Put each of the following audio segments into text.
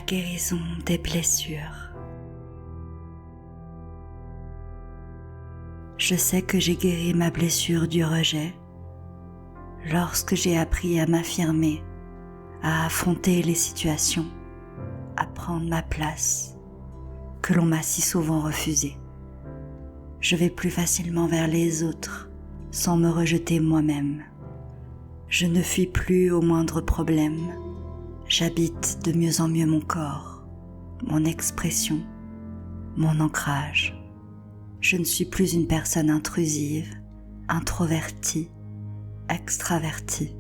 guérison des blessures. Je sais que j'ai guéri ma blessure du rejet lorsque j'ai appris à m'affirmer, à affronter les situations, à prendre ma place que l'on m'a si souvent refusée. Je vais plus facilement vers les autres sans me rejeter moi-même. Je ne fuis plus au moindre problème. J'habite de mieux en mieux mon corps, mon expression, mon ancrage. Je ne suis plus une personne intrusive, introvertie, extravertie.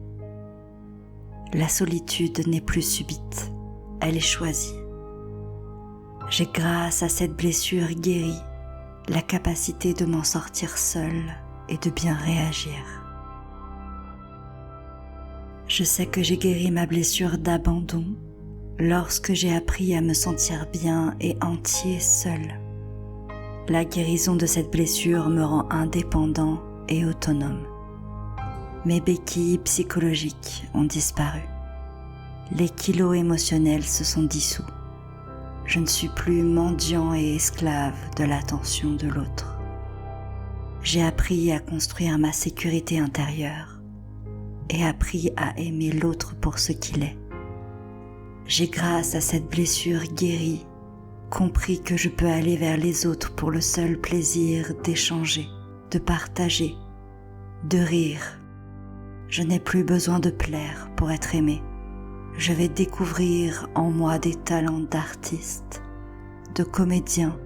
La solitude n'est plus subite, elle est choisie. J'ai grâce à cette blessure guérie la capacité de m'en sortir seule et de bien réagir. Je sais que j'ai guéri ma blessure d'abandon lorsque j'ai appris à me sentir bien et entier seul. La guérison de cette blessure me rend indépendant et autonome. Mes béquilles psychologiques ont disparu. Les kilos émotionnels se sont dissous. Je ne suis plus mendiant et esclave de l'attention de l'autre. J'ai appris à construire ma sécurité intérieure et appris à aimer l'autre pour ce qu'il est. J'ai, grâce à cette blessure guérie, compris que je peux aller vers les autres pour le seul plaisir d'échanger, de partager, de rire. Je n'ai plus besoin de plaire pour être aimé. Je vais découvrir en moi des talents d'artiste, de comédien,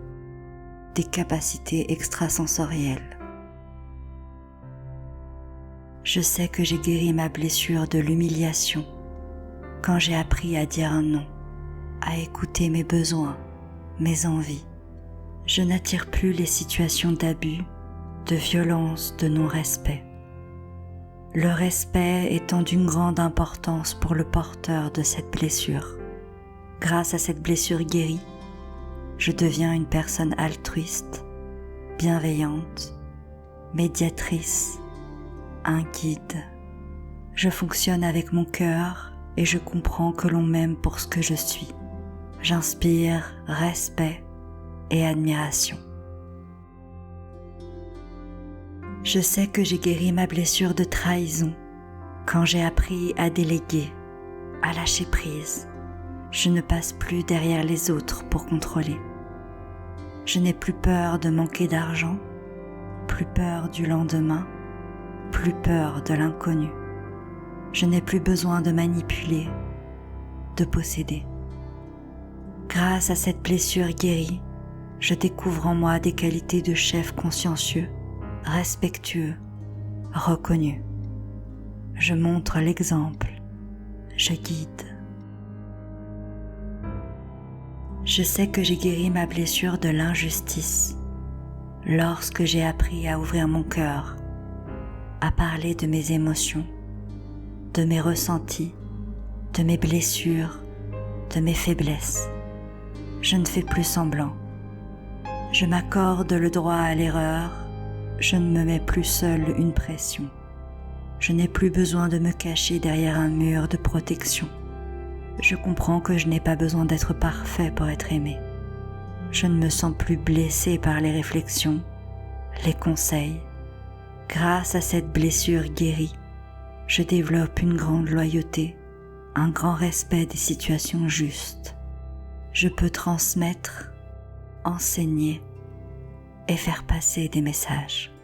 des capacités extrasensorielles. Je sais que j'ai guéri ma blessure de l'humiliation quand j'ai appris à dire un non, à écouter mes besoins, mes envies. Je n'attire plus les situations d'abus, de violence, de non-respect. Le respect étant d'une grande importance pour le porteur de cette blessure. Grâce à cette blessure guérie, je deviens une personne altruiste, bienveillante, médiatrice, un guide. Je fonctionne avec mon cœur et je comprends que l'on m'aime pour ce que je suis. J'inspire respect et admiration. Je sais que j'ai guéri ma blessure de trahison quand j'ai appris à déléguer, à lâcher prise. Je ne passe plus derrière les autres pour contrôler. Je n'ai plus peur de manquer d'argent, plus peur du lendemain, plus peur de l'inconnu. Je n'ai plus besoin de manipuler, de posséder. Grâce à cette blessure guérie, je découvre en moi des qualités de chef consciencieux, respectueux, reconnu. Je montre l'exemple, je guide. Je sais que j'ai guéri ma blessure de l'injustice lorsque j'ai appris à ouvrir mon cœur, à parler de mes émotions, de mes ressentis, de mes blessures, de mes faiblesses. Je ne fais plus semblant. Je m'accorde le droit à l'erreur. Je ne me mets plus seule une pression. Je n'ai plus besoin de me cacher derrière un mur de protection. Je comprends que je n'ai pas besoin d'être parfait pour être aimé. Je ne me sens plus blessée par les réflexions, les conseils. Grâce à cette blessure guérie, je développe une grande loyauté, un grand respect des situations justes. Je peux transmettre, enseigner et faire passer des messages.